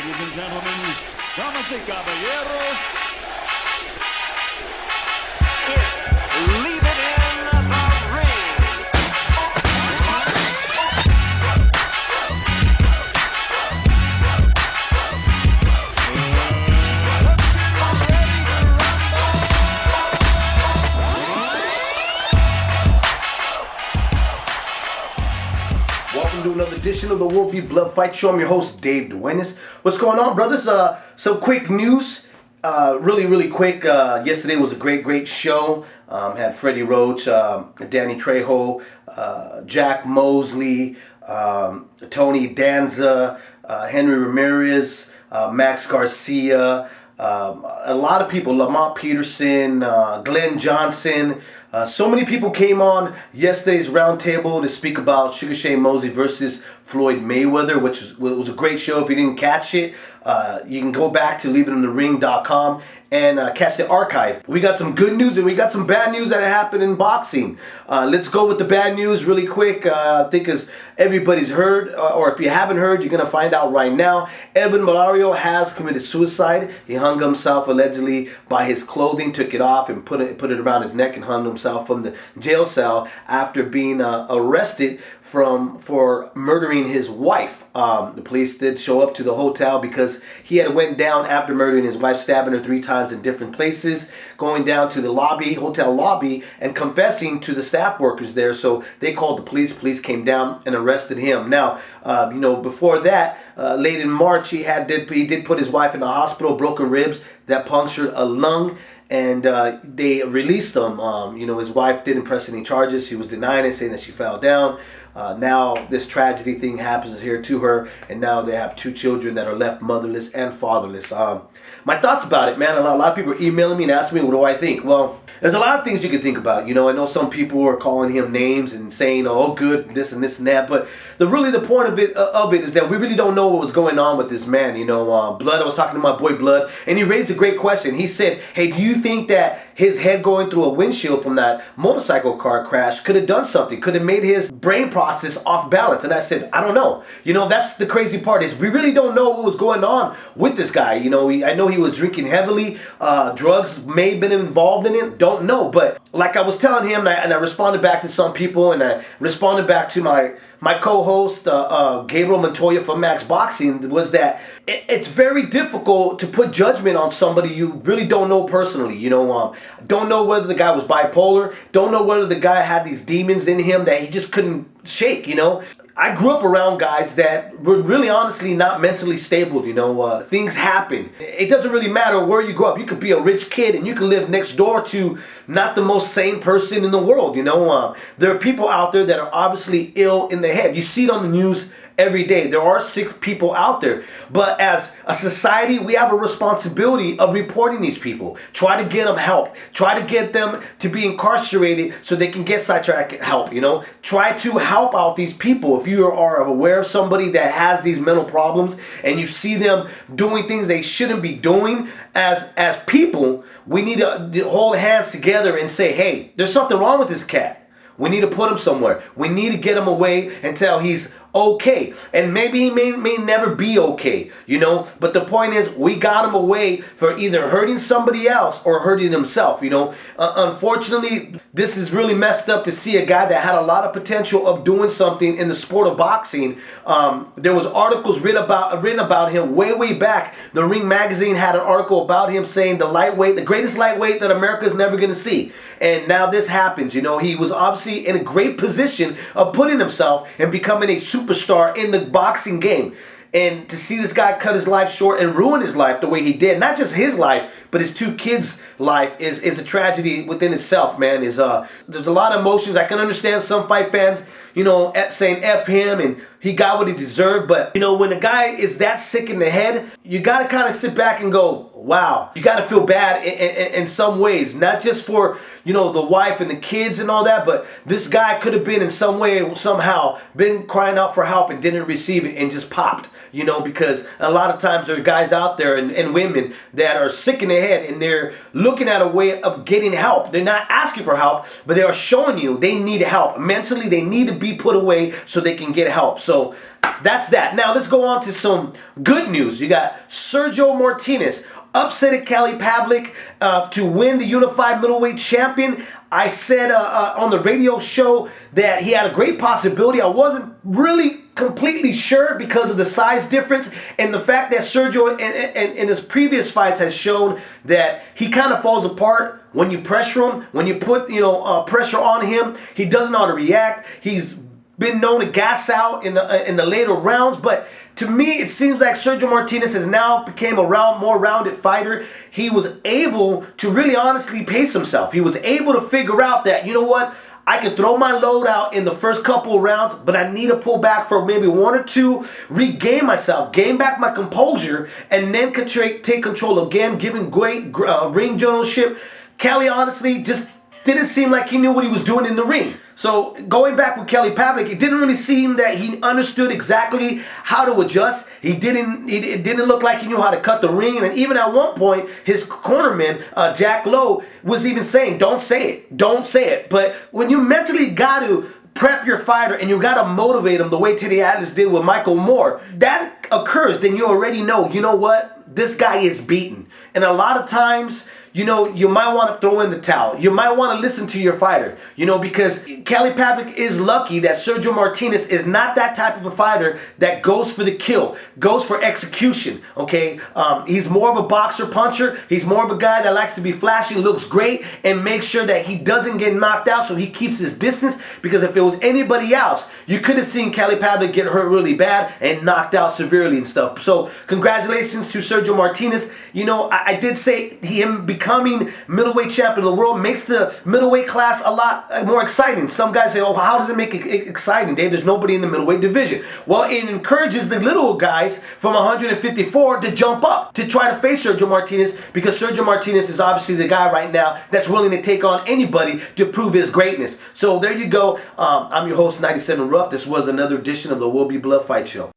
Ladies and gentlemen, damas y caballeros, it's Leave It in the Ring. Welcome to another edition of the Wolf v. Blood Fight Show. I'm your host, Dave Duenas. What's going on, brothers? Some quick news. Really quick. Yesterday was a great show. Had Freddie Roach, Danny Trejo, Jack Mosley, Tony Danza, Henry Ramirez, Max Garcia, a lot of people, Lamont Peterson, Glenn Johnson. So many people came on yesterday's roundtable to speak about Sugar Shane Mosley versus Floyd Mayweather, which was a great show. If you didn't catch it, you can go back to leaveitinthering.com and catch the archive. We got some good news and we got some bad news that happened in boxing. Let's go with the bad news really quick. I think as everybody's heard, or if you haven't heard, you're going to find out right now. Edwin Valero has committed suicide. He hung himself allegedly by his clothing, took it off and put it around his neck and hung himself from the jail cell after being arrested for murdering his wife. The police did show up to the hotel because he had went down after murdering his wife, stabbing her 3 times in different places, going down to the hotel lobby, and confessing to the staff workers there. So they called the police. Police came down and arrested him. Now, before that, late in March, he did put his wife in the hospital, broken ribs that punctured a lung. And they released him. His wife didn't press any charges. She was denying it, saying that she fell down. Now this tragedy thing happens here to her, and now they have 2 children that are left motherless and fatherless. My thoughts about it, man. A lot of people are emailing me and asking me, what do I think? Well, there's a lot of things you can think about. I know some people are calling him names and saying, oh, good, this and that. But the point of it is that we really don't know what was going on with this man. Blood, I was talking to my boy Blood, and he raised a great question. He said, hey, do you think that his head going through a windshield from that motorcycle car crash could have done something? Could have made his brain process off balance? And I said, I don't know. That's the crazy part, is we really don't know what was going on with this guy. I know he was drinking heavily. Drugs may have been involved in it. Don't know. But like I was telling him, and I responded back to some people, and I responded back to my co-host, Gabriel Montoya from Max Boxing, was that it's very difficult to put judgment on somebody you really don't know personally. Don't know whether the guy was bipolar. Don't know whether the guy had these demons in him that he just couldn't shake. I grew up around guys that were really honestly not mentally stable. Things happen. It doesn't really matter where you grow up. You could be a rich kid and you can live next door to not the most sane person in the world. There are people out there that are obviously ill in the head. You see it on the news every day. There are sick people out there. But as a society, we have a responsibility of reporting these people. Try to get them help. Try to get them to be incarcerated so they can get psychiatric help. Try to help out these people. If you are aware of somebody that has these mental problems and you see them doing things they shouldn't be doing, as people, we need to hold hands together and say, hey, there's something wrong with this cat. We need to put him somewhere. We need to get him away until he's okay. And maybe he may never be okay, but the point is, we got him away for either hurting somebody else or hurting himself. Unfortunately, this is really messed up to see a guy that had a lot of potential of doing something in the sport of boxing. There was articles written about him way back. The Ring magazine had an article about him saying the greatest lightweight that America's never going to see. And now this happens. He was obviously in a great position of putting himself and becoming a superstar in the boxing game. And to see this guy cut his life short and ruin his life the way he did, not just his life, but his 2 kids' life, is a tragedy within itself, man. There's a lot of emotions. I can understand some fight fans, saying F him and he got what he deserved. But, when a guy is that sick in the head, you got to kind of sit back and go, Wow, you got to feel bad in some ways, not just for, the wife and the kids and all that, but this guy could have been in some way, somehow, been crying out for help and didn't receive it and just popped, because a lot of times there are guys out there and women that are sick in their head and they're looking at a way of getting help. They're not asking for help, but they are showing you they need help. Mentally, they need to be put away so they can get help. So that's that. Now let's go on to some good news. You got Sergio Martinez upset Kelly Pavlik to win the unified middleweight champion. I said on the radio show that he had a great possibility. I wasn't really completely sure because of the size difference and the fact that Sergio in his previous fights has shown that he kind of falls apart when you pressure him, when you put pressure on him. He doesn't know how to react. He's been known to gas out in the later rounds, but to me it seems like Sergio Martinez has now became a more rounded fighter. He was able to really honestly pace himself. He was able to figure out that, what, I can throw my load out in the first couple of rounds, but I need to pull back for maybe one or two, regain myself, gain back my composure, and then take control again, giving great ring generalship. Kelly honestly just didn't seem like he knew what he was doing in the ring. So going back with Kelly Pavlik, it didn't really seem that he understood exactly how to adjust. It didn't look like he knew how to cut the ring. And even at one point, his cornerman, Jack Lowe, was even saying, don't say it, don't say it. But when you mentally got to prep your fighter and you got to motivate him the way Teddy Atlas did with Michael Moore, that occurs, then you already know, what, this guy is beaten. And a lot of times, you might want to throw in the towel. You might want to listen to your fighter, because Kelly Pavlik is lucky that Sergio Martinez is not that type of a fighter that goes for the kill, goes for execution, okay? He's more of a boxer puncher. He's more of a guy that likes to be flashy, looks great, and makes sure that he doesn't get knocked out, so he keeps his distance, because if it was anybody else, you could have seen Kelly Pavlik get hurt really bad and knocked out severely and stuff. So congratulations to Sergio Martinez. I did say him becoming middleweight champion of the world makes the middleweight class a lot more exciting. Some guys say, oh, how does it make it exciting, Dave? There's nobody in the middleweight division. Well, it encourages the little guys from 154 to jump up to try to face Sergio Martinez, because Sergio Martinez is obviously the guy right now that's willing to take on anybody to prove his greatness. So there you go. I'm your host, 97 Ruff. This was another edition of the Will Be Blood Fight Show.